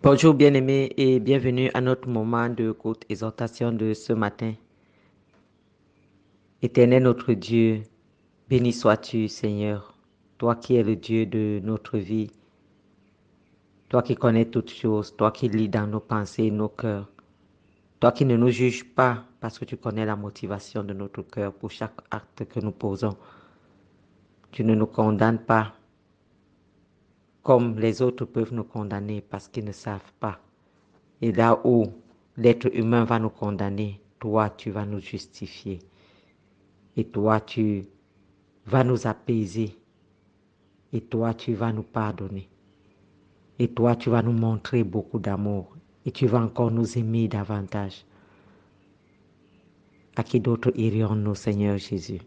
Bonjour bien-aimés et bienvenue à notre moment de courte exhortation de ce matin. Éternel notre Dieu, béni sois-tu Seigneur, toi qui es le Dieu de notre vie, toi qui connais toutes choses, toi qui lis dans nos pensées et nos cœurs, toi qui ne nous juges pas parce que tu connais la motivation de notre cœur pour chaque acte que nous posons. Tu ne nous condamnes pas comme les autres peuvent nous condamner parce qu'ils ne savent pas. Et là où l'être humain va nous condamner, toi, tu vas nous justifier. Et toi, tu vas nous apaiser. Et toi, tu vas nous pardonner. Et toi, tu vas nous montrer beaucoup d'amour. Et tu vas encore nous aimer davantage. À qui d'autre irions-nous, Seigneur Jésus?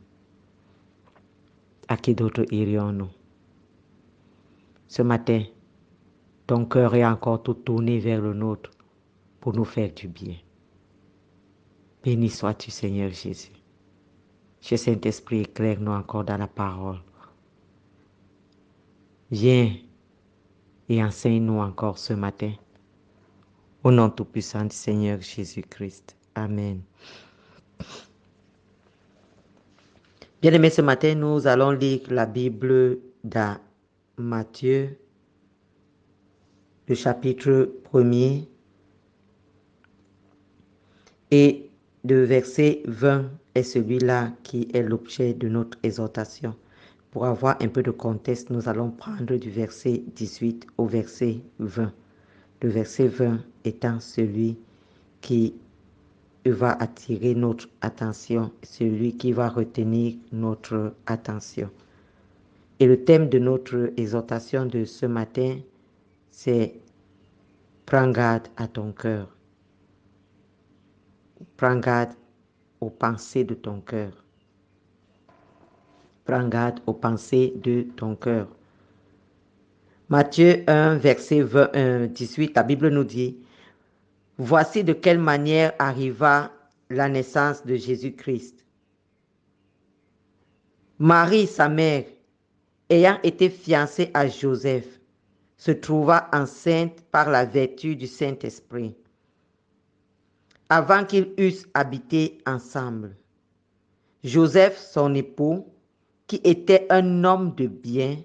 À qui d'autre irions-nous? Ce matin, ton cœur est encore tout tourné vers le nôtre pour nous faire du bien. Béni sois-tu, Seigneur Jésus. Cher Saint-Esprit, éclaire-nous encore dans la parole. Viens et enseigne-nous encore ce matin. Au nom tout-puissant du Seigneur Jésus-Christ. Amen. Bien-aimés, ce matin, nous allons lire la Bible dans Matthieu, le chapitre 1er, et le verset 20 est celui-là qui est l'objet de notre exhortation. Pour avoir un peu de contexte, nous allons prendre du verset 18 au verset 20. Le verset 20 étant celui qui va attirer notre attention, celui qui va retenir notre attention. Et le thème de notre exhortation de ce matin, c'est « Prends garde à ton cœur ». Prends garde aux pensées de ton cœur. Prends garde aux pensées de ton cœur. Matthieu 1, verset 18, la Bible nous dit « Voici de quelle manière arriva la naissance de Jésus-Christ. Marie, sa mère, ayant été fiancée à Joseph, se trouva enceinte par la vertu du Saint-Esprit. Avant qu'ils eussent habité ensemble, Joseph, son époux, qui était un homme de bien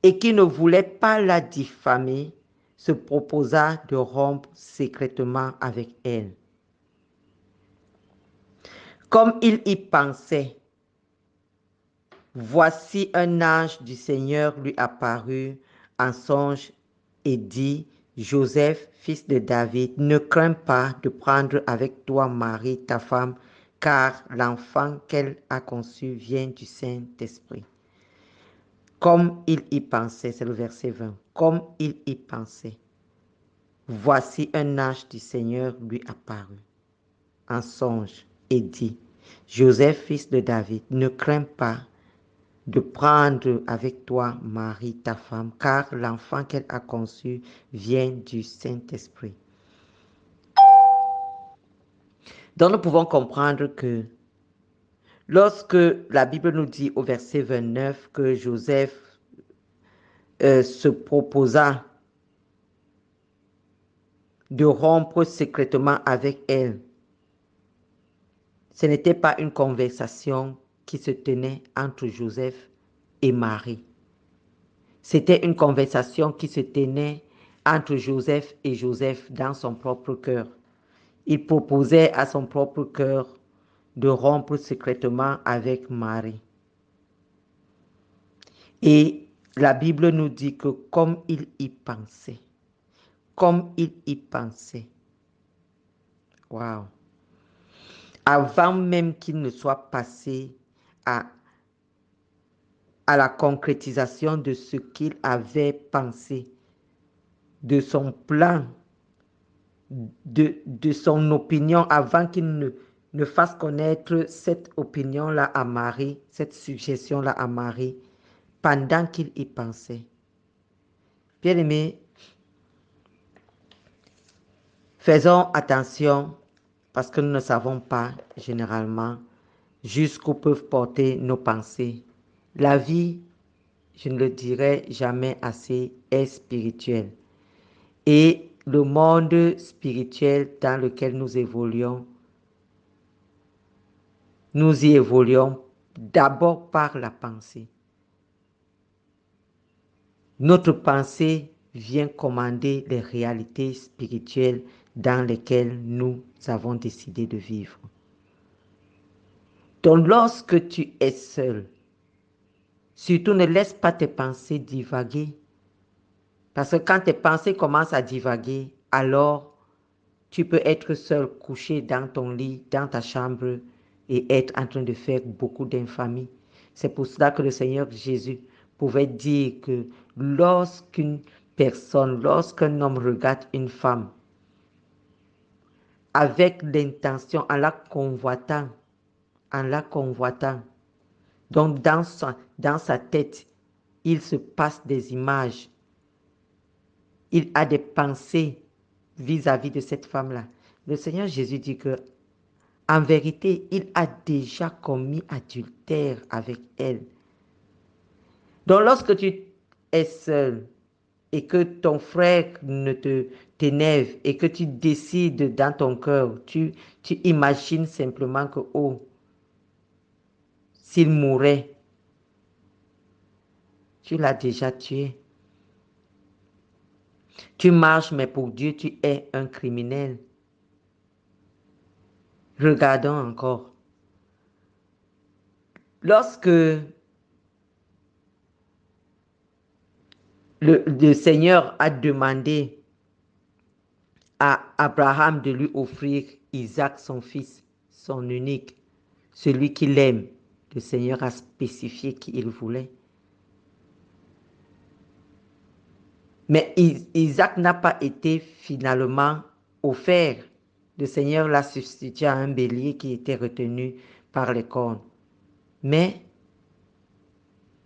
et qui ne voulait pas la diffamer, se proposa de rompre secrètement avec elle. Comme il y pensait, voici un ange du Seigneur lui apparut en songe et dit, « Joseph, fils de David, ne crains pas de prendre avec toi Marie, ta femme, car l'enfant qu'elle a conçu vient du Saint-Esprit. » Comme il y pensait, c'est le verset 20, comme il y pensait, voici un ange du Seigneur lui apparut en songe et dit, « Joseph, fils de David, ne crains pas de prendre avec toi Marie, ta femme, car l'enfant qu'elle a conçu vient du Saint-Esprit. » Donc nous pouvons comprendre que lorsque la Bible nous dit au verset 29 que Joseph se proposa de rompre secrètement avec elle, ce n'était pas une conversation qui se tenait entre Joseph et Marie. C'était une conversation qui se tenait entre Joseph et Joseph dans son propre cœur. Il proposait à son propre cœur de rompre secrètement avec Marie. Et la Bible nous dit que comme il y pensait, waouh, avant même qu'il ne soit passé à la concrétisation de ce qu'il avait pensé, de son plan, de son opinion, avant qu'il ne fasse connaître cette opinion-là à Marie, cette suggestion-là à Marie, pendant qu'il y pensait. Bien-aimés, faisons attention parce que nous ne savons pas généralement jusqu'où peuvent porter nos pensées. La vie, je ne le dirai jamais assez, est spirituelle. Et le monde spirituel dans lequel nous évoluons, nous y évoluons d'abord par la pensée. Notre pensée vient commander les réalités spirituelles dans lesquelles nous avons décidé de vivre. Donc lorsque tu es seul, surtout ne laisse pas tes pensées divaguer. Parce que quand tes pensées commencent à divaguer, alors tu peux être seul, couché dans ton lit, dans ta chambre et être en train de faire beaucoup d'infamie. C'est pour cela que le Seigneur Jésus pouvait dire que lorsqu'une personne, lorsqu'un homme regarde une femme avec l'intention, en la convoitant, donc dans sa tête, il se passe des images, il a des pensées vis-à-vis de cette femme-là. Le Seigneur Jésus dit que, en vérité, il a déjà commis adultère avec elle. Donc, lorsque tu es seul et que ton frère ne t'énerve et que tu décides dans ton cœur, tu imagines simplement que, oh, s'il mourait, tu l'as déjà tué. Tu marches, mais pour Dieu, tu es un criminel. Regardons encore. Lorsque le Seigneur a demandé à Abraham de lui offrir Isaac, son fils, son unique, celui qu'il aime, le Seigneur a spécifié qui il voulait. Mais Isaac n'a pas été finalement offert. Le Seigneur l'a substitué à un bélier qui était retenu par les cornes. Mais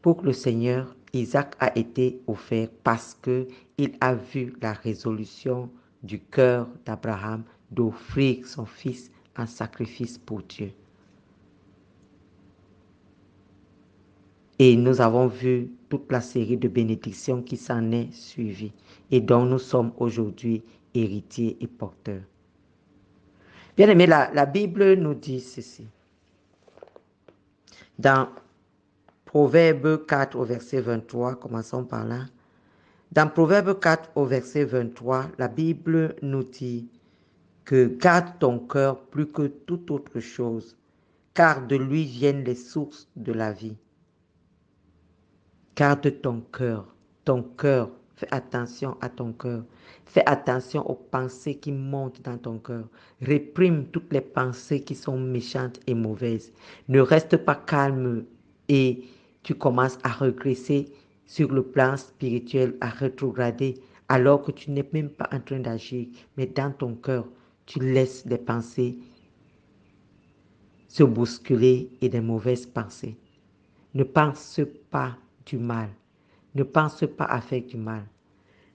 pour le Seigneur, Isaac a été offert parce qu'il a vu la résolution du cœur d'Abraham d'offrir son fils en sacrifice pour Dieu. Et nous avons vu toute la série de bénédictions qui s'en est suivie et dont nous sommes aujourd'hui héritiers et porteurs. Bien aimé, la Bible nous dit ceci. Dans Proverbe 4 au verset 23, commençons par là. Dans Proverbe 4 au verset 23, la Bible nous dit que garde ton cœur plus que toute autre chose, car de lui viennent les sources de la vie. Garde ton cœur, fais attention à ton cœur, fais attention aux pensées qui montent dans ton cœur, réprime toutes les pensées qui sont méchantes et mauvaises. Ne reste pas calme et tu commences à régresser sur le plan spirituel, à rétrograder, alors que tu n'es même pas en train d'agir, mais dans ton cœur, tu laisses les pensées se bousculer et des mauvaises pensées. Ne pense pas du mal. Ne pense pas à faire du mal.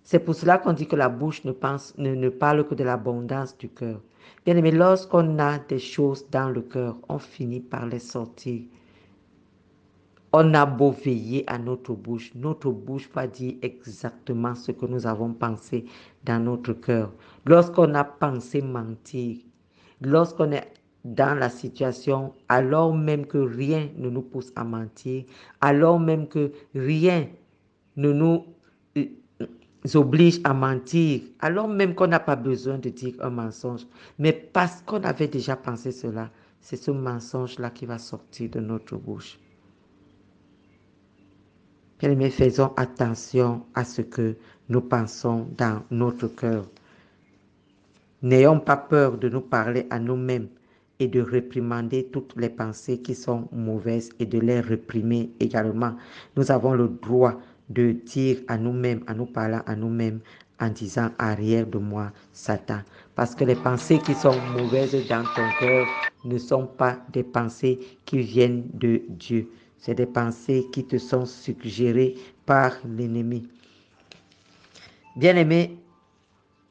C'est pour cela qu'on dit que la bouche ne parle que de l'abondance du cœur. Bien aimé, lorsqu'on a des choses dans le cœur, on finit par les sortir. On a beau veiller à notre bouche va dire exactement ce que nous avons pensé dans notre cœur. Lorsqu'on a pensé mentir, lorsqu'on est dans la situation, alors même que rien ne nous pousse à mentir, alors même que rien ne nous oblige à mentir, alors même qu'on n'a pas besoin de dire un mensonge, mais parce qu'on avait déjà pensé cela, c'est ce mensonge-là qui va sortir de notre bouche. Bien-aimés, faisons attention à ce que nous pensons dans notre cœur. N'ayons pas peur de nous parler à nous-mêmes et de réprimander toutes les pensées qui sont mauvaises et de les réprimer également. Nous avons le droit de dire à nous-mêmes, en nous parlant à nous-mêmes, en disant arrière de moi, Satan. Parce que les pensées qui sont mauvaises dans ton cœur ne sont pas des pensées qui viennent de Dieu. C'est des pensées qui te sont suggérées par l'ennemi. Bien-aimé,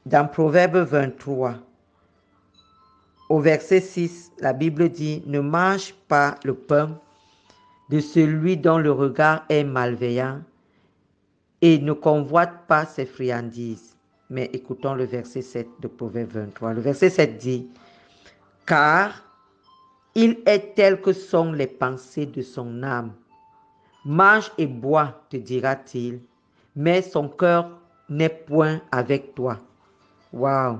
dans Proverbe 23, au verset 6, la Bible dit « Ne mange pas le pain de celui dont le regard est malveillant et ne convoite pas ses friandises, mais écoutons le verset 7 de Proverbe 23. Le verset 7 dit, « Car il est tel que sont les pensées de son âme. Mange et bois, te dira-t-il, mais son cœur n'est point avec toi. » Waouh!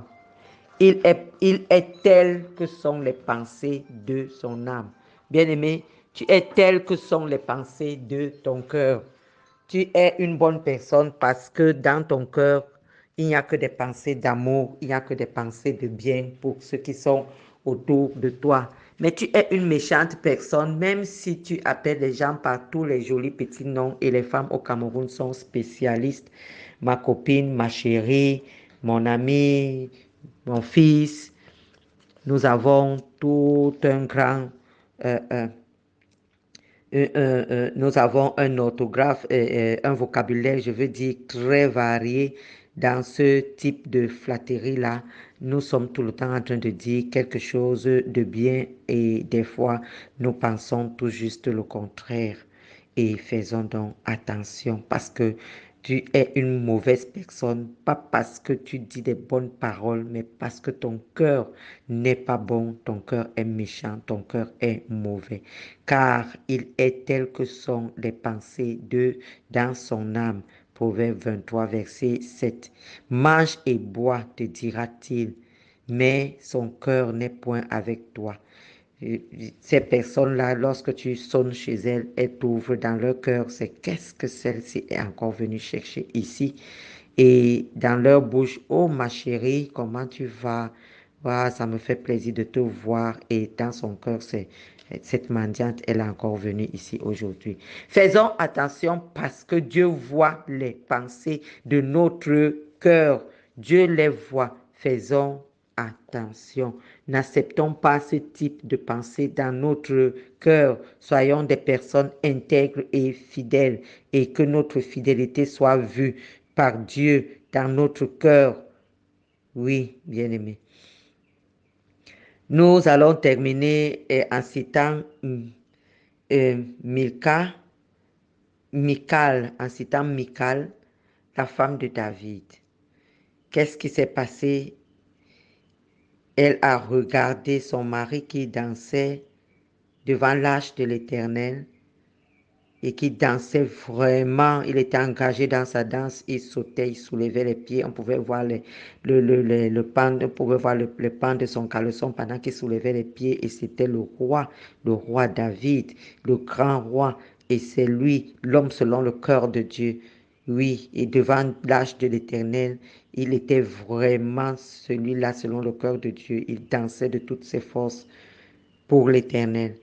Il est tel que sont les pensées de son âme. Bien-aimé, tu es tel que sont les pensées de ton cœur. Tu es une bonne personne parce que dans ton cœur, il n'y a que des pensées d'amour, il n'y a que des pensées de bien pour ceux qui sont autour de toi. Mais tu es une méchante personne, même si tu appelles les gens par tous les jolis petits noms et les femmes au Cameroun sont spécialistes. Ma copine, ma chérie, mon ami, mon fils, nous avons tout un grand... euh, euh, nous avons un orthographe, un vocabulaire, je veux dire, très varié dans ce type de flatterie-là. Nous sommes tout le temps en train de dire quelque chose de bien et des fois, nous pensons tout juste le contraire. Et faisons donc attention parce que tu es une mauvaise personne, pas parce que tu dis des bonnes paroles, mais parce que ton cœur n'est pas bon, ton cœur est méchant, ton cœur est mauvais. Car il est tel que sont les pensées de dans son âme. Proverbe 23, verset 7. Mange et bois, te dira-t-il, mais son cœur n'est point avec toi. Ces personnes-là, lorsque tu sonnes chez elles, elles t'ouvrent dans leur cœur, c'est qu'est-ce que celle-ci est encore venue chercher ici. Et dans leur bouche, oh ma chérie, comment tu vas? Ah, ça me fait plaisir de te voir. Et dans son cœur, c'est cette mendiante, elle est encore venue ici aujourd'hui. Faisons attention parce que Dieu voit les pensées de notre cœur. Dieu les voit. Faisons attention. N'acceptons pas ce type de pensée dans notre cœur. Soyons des personnes intègres et fidèles et que notre fidélité soit vue par Dieu dans notre cœur. Oui, bien-aimé. Nous allons terminer en citant en citant Michal, la femme de David. Qu'est-ce qui s'est passé? Elle a regardé son mari qui dansait devant l'arche de l'Éternel et qui dansait vraiment. Il était engagé dans sa danse, il sautait, il soulevait les pieds. On pouvait voir le pan, on pouvait voir le pan de son caleçon pendant qu'il soulevait les pieds. Et c'était le roi David, le grand roi. Et c'est lui, l'homme selon le cœur de Dieu. Oui, et devant l'arche de l'Éternel, il était vraiment celui-là selon le cœur de Dieu. Il dansait de toutes ses forces pour l'Éternel.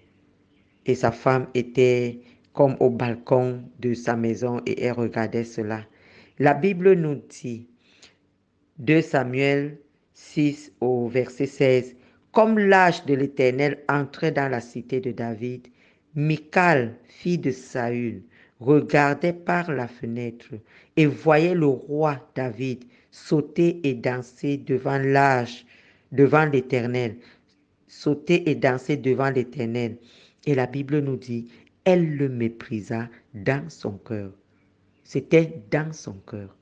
Et sa femme était comme au balcon de sa maison et elle regardait cela. La Bible nous dit, 2 Samuel 6 au verset 16, comme l'âge de l'Éternel entrait dans la cité de David, Michal, fille de Saül, regardait par la fenêtre et voyait le roi David sauter et danser devant l'âge, devant l'Éternel, sauter et danser devant l'Éternel. Et la Bible nous dit, elle le méprisa dans son cœur. C'était dans son cœur.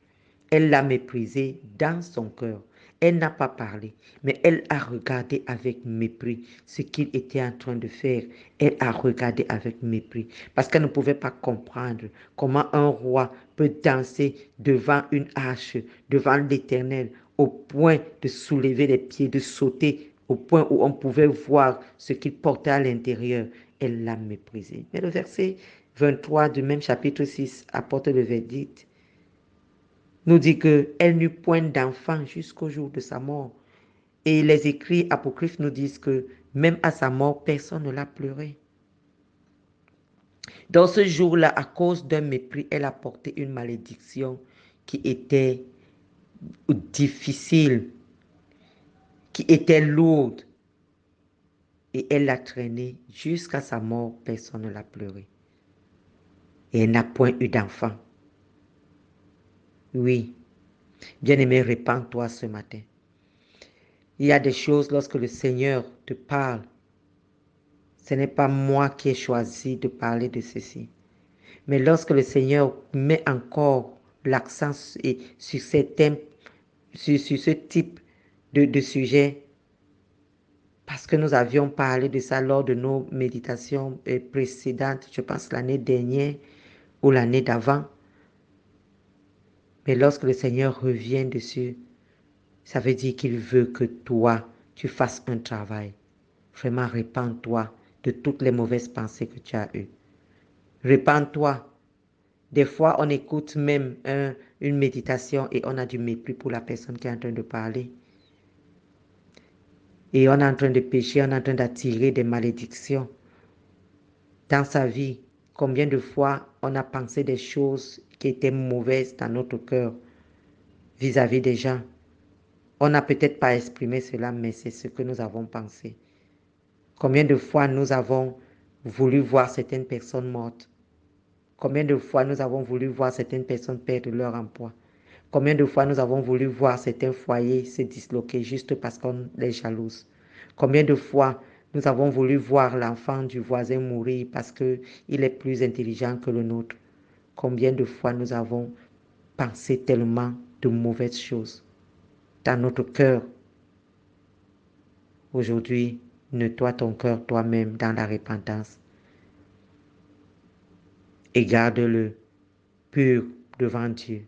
Elle l'a méprisé dans son cœur. Elle n'a pas parlé, mais elle a regardé avec mépris ce qu'il était en train de faire. Elle a regardé avec mépris parce qu'elle ne pouvait pas comprendre comment un roi peut danser devant une hache, devant l'Éternel, au point de soulever les pieds, de sauter, au point où on pouvait voir ce qu'il portait à l'intérieur. Elle l'a méprisé. Mais le verset 23 du même chapitre 6 apporte le verdict. Nous dit qu'elle n'eut point d'enfant jusqu'au jour de sa mort. Et les écrits apocryphes nous disent que même à sa mort, personne ne l'a pleuré. Dans ce jour-là, à cause d'un mépris, elle a porté une malédiction qui était difficile, qui était lourde. Et elle l'a traînée jusqu'à sa mort, personne ne l'a pleuré. Et elle n'a point eu d'enfant. Oui, bien-aimé, répands-toi ce matin. Il y a des choses lorsque le Seigneur te parle. Ce n'est pas moi qui ai choisi de parler de ceci. Mais lorsque le Seigneur met encore l'accent sur ces thèmes sur ce type de sujet parce que nous avions parlé de ça lors de nos méditations précédentes, je pense l'année dernière ou l'année d'avant. Mais lorsque le Seigneur revient dessus, ça veut dire qu'il veut que toi, tu fasses un travail. Vraiment, répands-toi de toutes les mauvaises pensées que tu as eues. Répands-toi. Des fois, on écoute même une méditation et on a du mépris pour la personne qui est en train de parler. Et on est en train de pécher, on est en train d'attirer des malédictions dans sa vie. Combien de fois on a pensé des choses qui étaient mauvaises dans notre cœur vis-à-vis des gens. On n'a peut-être pas exprimé cela, mais c'est ce que nous avons pensé. Combien de fois nous avons voulu voir certaines personnes mortes? Combien de fois nous avons voulu voir certaines personnes perdre leur emploi? Combien de fois nous avons voulu voir certains foyers se disloquer juste parce qu'on les jalouse? Combien de fois nous avons voulu voir l'enfant du voisin mourir parce qu'il est plus intelligent que le nôtre? Combien de fois nous avons pensé tellement de mauvaises choses dans notre cœur? Aujourd'hui, nettoie ton cœur toi-même dans la repentance et garde-le pur devant Dieu.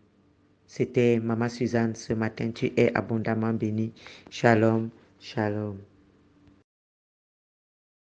C'était Maman Suzanne ce matin. Tu es abondamment bénie. Shalom, shalom.